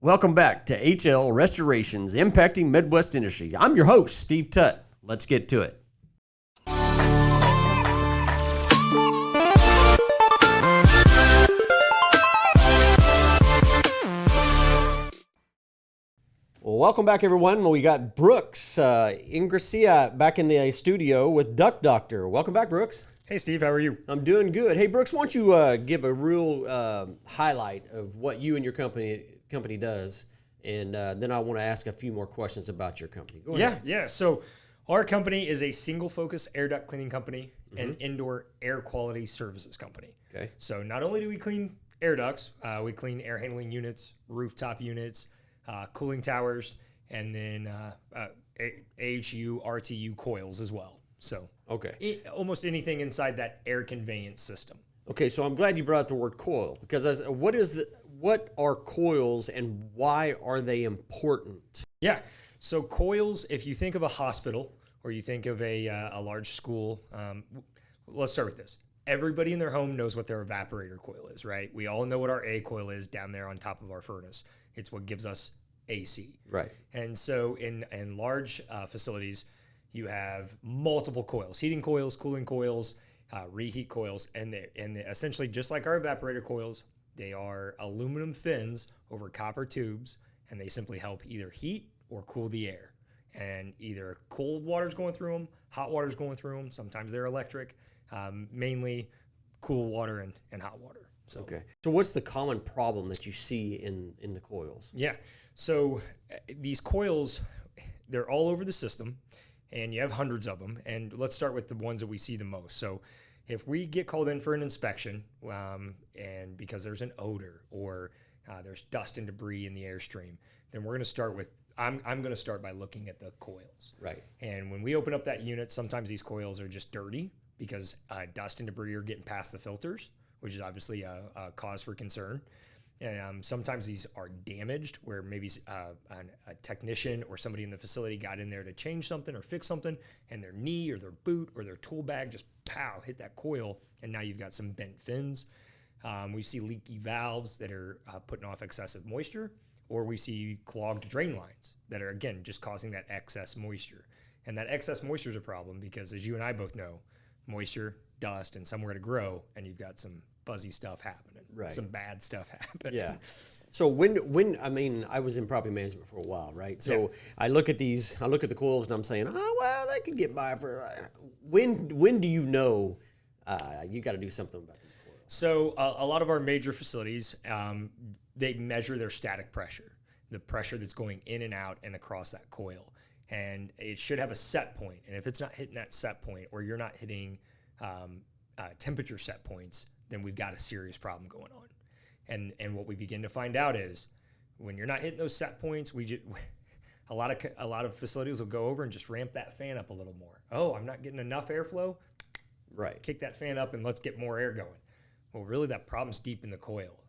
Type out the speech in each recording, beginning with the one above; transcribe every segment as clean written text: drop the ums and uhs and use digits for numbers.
Welcome back to HL Restorations Impacting Midwest Industries. I'm your host, Steve Tutt. Let's get to it. Well, welcome back, everyone. We got Brooks Ingrassia back in the studio with Duct Doctor. Welcome back, Brooks. Hey, Steve. How are you? I'm doing good. Hey, Brooks, why don't you give a real highlight of what you and your company does, and then I want to ask a few more questions about your company. Go ahead. Yeah. So our company is a single-focus air duct cleaning company and indoor air quality services company. Okay. So not only do we clean air ducts, we clean air handling units, rooftop units, cooling towers, and then AHU, RTU coils as well. So almost anything inside that air conveyance system. Okay, so I'm glad you brought up the word coil, because what are coils and why are they important? Yeah, so coils, if you think of a hospital or you think of a large school, let's start with this. Everybody in their home knows what their evaporator coil is, right? We all know what our A coil is down there on top of our furnace. It's what gives us AC. Right. And so in large facilities, you have multiple coils, heating coils, cooling coils, reheat coils, and they're essentially just like our evaporator coils. They are aluminum fins over copper tubes, and they simply help either heat or cool the air. And either cold water's going through them, hot water's going through them. Sometimes they're electric, mainly cool water and hot water. So, okay. So what's the common problem that you see in the coils? Yeah. So these coils, they're all over the system, and you have hundreds of them. And let's start with the ones that we see the most. So if we get called in for an inspection, and because there's an odor or there's dust and debris in the airstream, then we're going to start with, I'm going to start by looking at the coils. Right. And when we open up that unit, sometimes these coils are just dirty because dust and debris are getting past the filters, which is obviously a cause for concern. And sometimes these are damaged, where maybe a technician or somebody in the facility got in there to change something or fix something, and their knee or their boot or their tool bag just hit that coil, and now you've got some bent fins. We see leaky valves that are putting off excessive moisture, or we see clogged drain lines that are, again, just causing that excess moisture. And that excess moisture is a problem because, as you and I both know, moisture, dust, and somewhere to grow, and you've got some fuzzy stuff happening, right? Some bad stuff happening. Yeah. So when I mean, I was in property management for a while, right? So yeah. I look at the coils, and I'm saying, oh well, they could get by for. When do you know you got to do something about these coils? So a lot of our major facilities, they measure their static pressure, the pressure that's going in and out and across that coil, and it should have a set point. And if it's not hitting that set point, or you're not hitting temperature set points, then we've got a serious problem going on. And what we begin to find out is, when you're not hitting those set points, a lot of facilities will go over and just ramp that fan up a little more. Oh, I'm not getting enough airflow. Right. Kick that fan up and let's get more air going. Well, really, that problem's deep in the coil.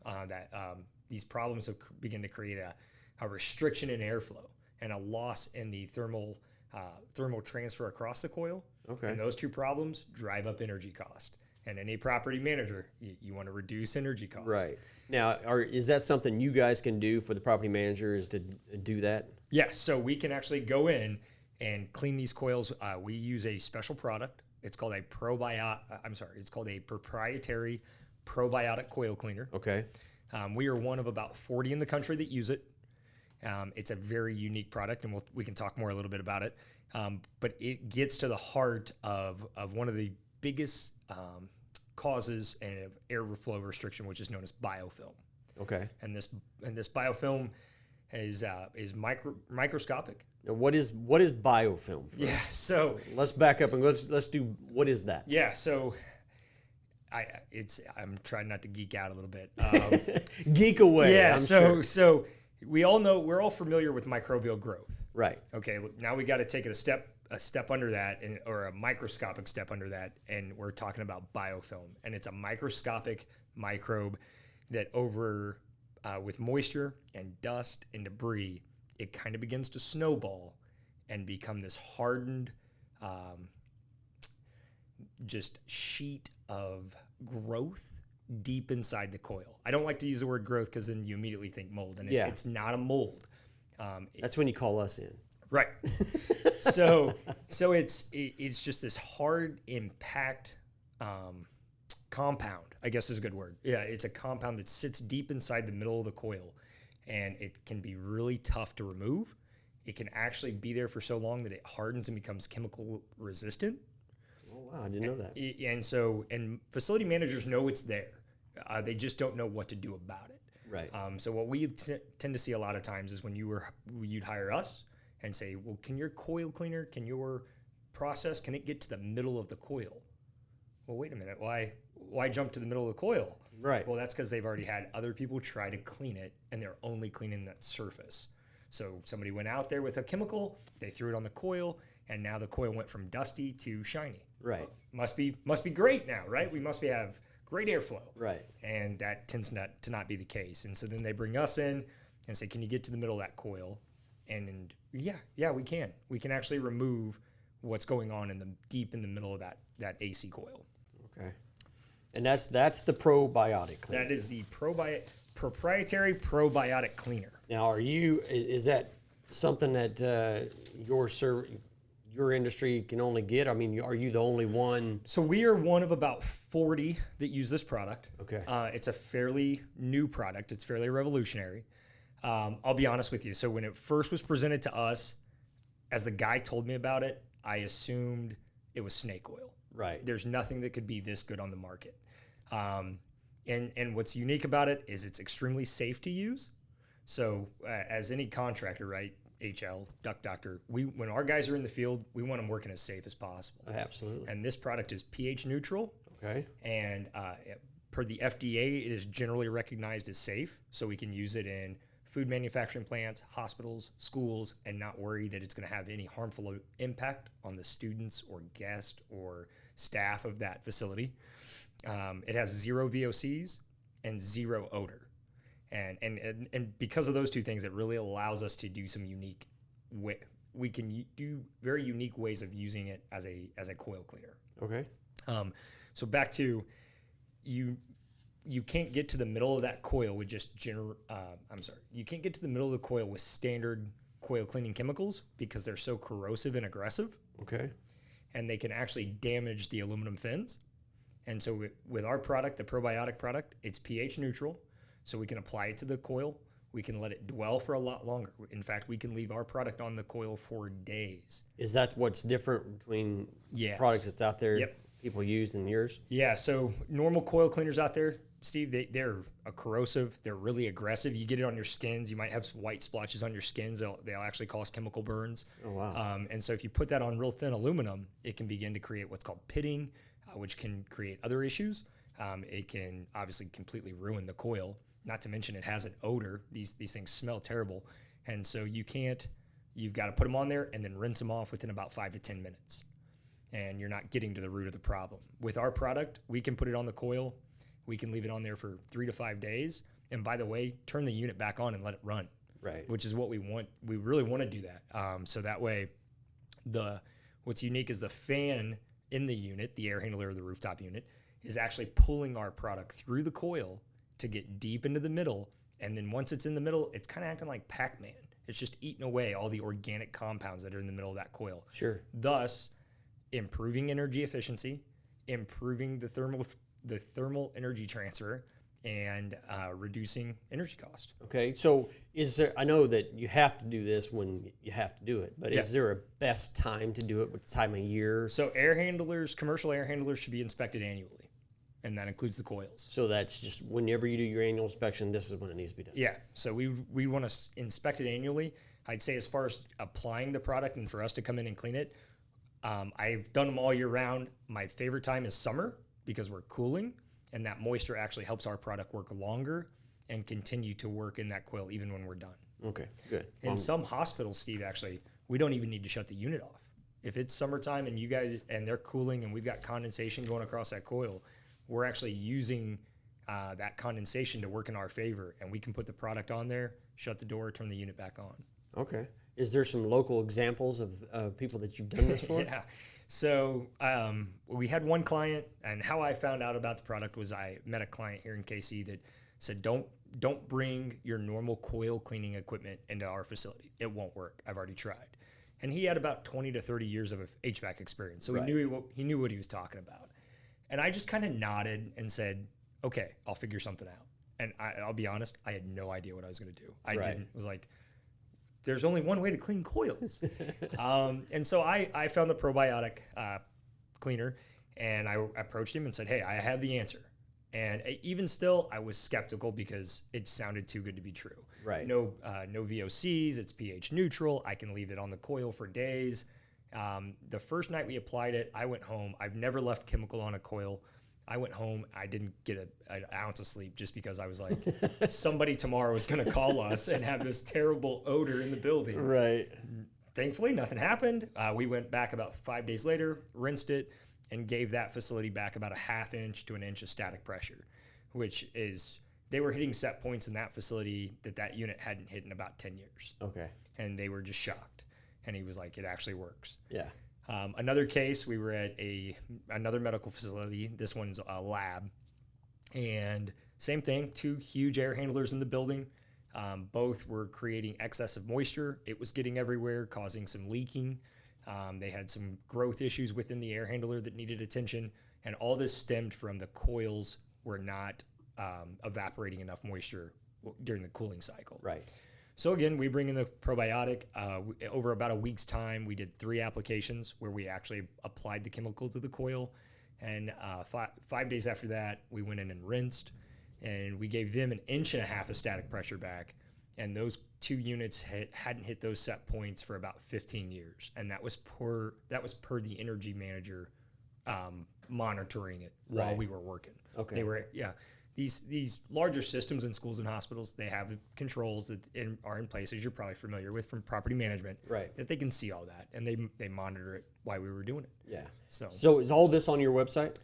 These problems have begin to create a restriction in airflow and a loss in the thermal transfer across the coil. Okay. And those two problems drive up energy cost. And any property manager, you want to reduce energy costs. Right. Now, is that something you guys can do for the property managers to do that? Yes. So we can actually go in and clean these coils. We use a special product. It's called a It's called a proprietary probiotic coil cleaner. Okay. We are one of about 40 in the country that use it. It's a very unique product, and we can talk more a little bit about it. But it gets to the heart of one of the biggest causes of airflow restriction, which is known as biofilm. Okay. And this biofilm is microscopic. Now, what is biofilm? Yeah. So let's back up and let's do, what is that? Yeah. So I'm trying not to geek out a little bit. Geek away. Yeah. I'm sure. So we're all familiar with microbial growth. Right. Okay. Now we got to take it a step under that, or a microscopic step under that, and we're talking about biofilm. And it's a microscopic microbe that with moisture and dust and debris, it kind of begins to snowball and become this hardened just sheet of growth deep inside the coil. I don't like to use the word growth because then you immediately think mold, and Yeah. it's not a mold. That's when you call us in. Right. so it's just this hard impact compound, I guess is a good word. Yeah, it's a compound that sits deep inside the middle of the coil, and it can be really tough to remove. It can actually be there for so long that it hardens and becomes chemical resistant. Oh, wow. I didn't know that. And facility managers know it's there. They just don't know what to do about it. Right. So what we tend to see a lot of times is when you'd hire us and say, well, can your coil cleaner, can your process, can it get to the middle of the coil? Well, wait a minute. Why jump to the middle of the coil? Right. Well, that's because they've already had other people try to clean it, and they're only cleaning that surface. So somebody went out there with a chemical, they threw it on the coil, and now the coil went from dusty to shiny. Right. Must be great now, right? We must have great airflow. Right. And that tends to not be the case. And so then they bring us in and say, can you get to the middle of that coil? And yeah, we can. We can actually remove what's going on deep in the middle of that AC coil. Okay. And that's the probiotic cleaner. That is the proprietary probiotic cleaner. Now, is that something that your industry can only get? I mean, are you the only one? So we are one of about 40 that use this product. Okay. It's a fairly new product. It's fairly revolutionary. I'll be honest with you. So when it first was presented to us, as the guy told me about it, I assumed it was snake oil. Right. There's nothing that could be this good on the market. And what's unique about it is it's extremely safe to use. So as any contractor, right, HL, Duct Doctor, when our guys are in the field, we want them working as safe as possible. Absolutely. And this product is pH neutral. Okay. And per the FDA, it is generally recognized as safe. So we can use it in food manufacturing plants, hospitals, schools, and not worry that it's going to have any harmful impact on the students or guests or staff of that facility. It has 0 VOCs and 0 odor. And because of those two things, it really allows us to do some unique we can do very unique ways of using it as a coil cleaner. Okay. So back to you can't get to the middle of that coil with you can't get to the middle of the coil with standard coil cleaning chemicals because they're so corrosive and aggressive. Okay. And they can actually damage the aluminum fins. And so with our product, the probiotic product, it's pH neutral. So we can apply it to the coil. We can let it dwell for a lot longer. In fact, we can leave our product on the coil for days. Is that what's different between Yes. products that's out there Yep. people use and yours? Yeah, so normal coil cleaners out there, Steve, they're corrosive. They're really aggressive. You get it on your skins. You might have some white splotches on your skins. They'll actually cause chemical burns. Oh, wow. And so if you put that on real thin aluminum, it can begin to create what's called pitting, which can create other issues. It can obviously completely ruin the coil. Not to mention it has an odor. These things smell terrible. And so you've got to put them on there and then rinse them off within about 5 to 10 minutes. And you're not getting to the root of the problem. With our product, we can put it on the coil. We can leave it on there for 3 to 5 days. And by the way, turn the unit back on and let it run. Right. Which is what we want. We really want to do that. So that way, what's unique is the fan in the unit, the air handler or the rooftop unit, is actually pulling our product through the coil to get deep into the middle. And then once it's in the middle, it's kind of acting like Pac-Man. It's just eating away all the organic compounds that are in the middle of that coil. Sure. Thus, improving energy efficiency, improving the thermal energy transfer, and reducing energy cost. Okay. So I know that you have to do this when you have to do it, but Yeah. is there a best time to do it? What time of year? So commercial air handlers should be inspected annually, and that includes the coils. So that's just whenever you do your annual inspection, this is when it needs to be done. Yeah, so we want to inspect it annually. I'd say as far as applying the product and for us to come in and clean it, I've done them all year round. My favorite time is summer because we're cooling, and that moisture actually helps our product work longer and continue to work in that coil even when we're done. Okay, good. In some hospitals, Steve, actually, we don't even need to shut the unit off. If it's summertime and you guys and they're cooling and we've got condensation going across that coil, we're actually using that condensation to work in our favor, and we can put the product on there, shut the door, turn the unit back on. Okay. Is there some local examples of people that you've done this for? Yeah. So we had one client, and how I found out about the product was I met a client here in KC that said, don't bring your normal coil cleaning equipment into our facility. It won't work. I've already tried. And he had about 20 to 30 years of HVAC experience. So Right. he knew what he was talking about. And I just kind of nodded and said, okay, I'll figure something out. And I'll be honest, I had no idea what I was going to do. I was like, there's only one way to clean coils. And so I found the probiotic cleaner, and I approached him and said, hey, I have the answer. And even still, I was skeptical because it sounded too good to be true. Right. No VOCs, it's pH neutral. I can leave it on the coil for days. The first night we applied it, I went home. I've never left chemical on a coil. I went home. I didn't get an ounce of sleep just because I was like, somebody tomorrow is going to call us and have this terrible odor in the building. Right. Thankfully, nothing happened. We went back about 5 days later, rinsed it, and gave that facility back about a 1/2 inch to 1 inch of static pressure, which is, they were hitting set points in that facility that unit hadn't hit in about 10 years. Okay. And they were just shocked. And he was like, it actually works. Yeah. Another case, we were at another medical facility. This one's a lab. And same thing, 2 huge air handlers in the building. Both were creating excessive moisture. It was getting everywhere, causing some leaking. They had some growth issues within the air handler that needed attention. And all this stemmed from the coils were not evaporating enough moisture during the cooling cycle. Right. So again, we bring in the probiotic. Over about a week's time, we did 3 applications where we actually applied the chemical to the coil. And 5 days after that, we went in and rinsed. And we gave them 1.5 inches of static pressure back. And those 2 units hadn't hit those set points for about 15 years. And that was per the energy manager monitoring it while we were working. Okay. They were, these larger systems in schools and hospitals, they have the controls that are in place, as you're probably familiar with from property management, Right. that they can see all that, and they monitor it while we were doing it. Yeah. So is all this on your website?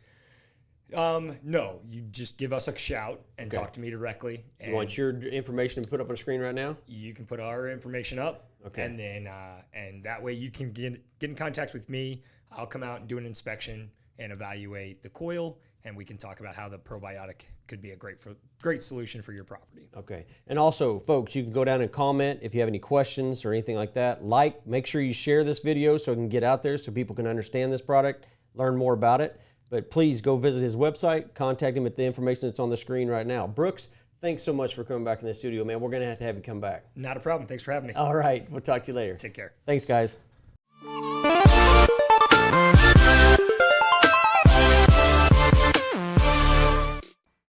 no, you just give us a shout and Okay. talk to me directly. And You want your information to put up on the screen right now? you can put our information up, Okay. and then and that way you can get in contact with me. I'll come out and do an inspection and evaluate the coil, and we can talk about how the probiotic could be a great solution for your property. Okay. And also, folks, you can go down and comment if you have any questions or anything like that. Make sure you share this video so it can get out there so people can understand this product, learn more about it. But please go visit his website, contact him at the information that's on the screen right now. Brooks, thanks so much for coming back in the studio, man. We're going to have you come back. Not a problem. Thanks for having me. All right. We'll talk to you later. Take care. Thanks, guys.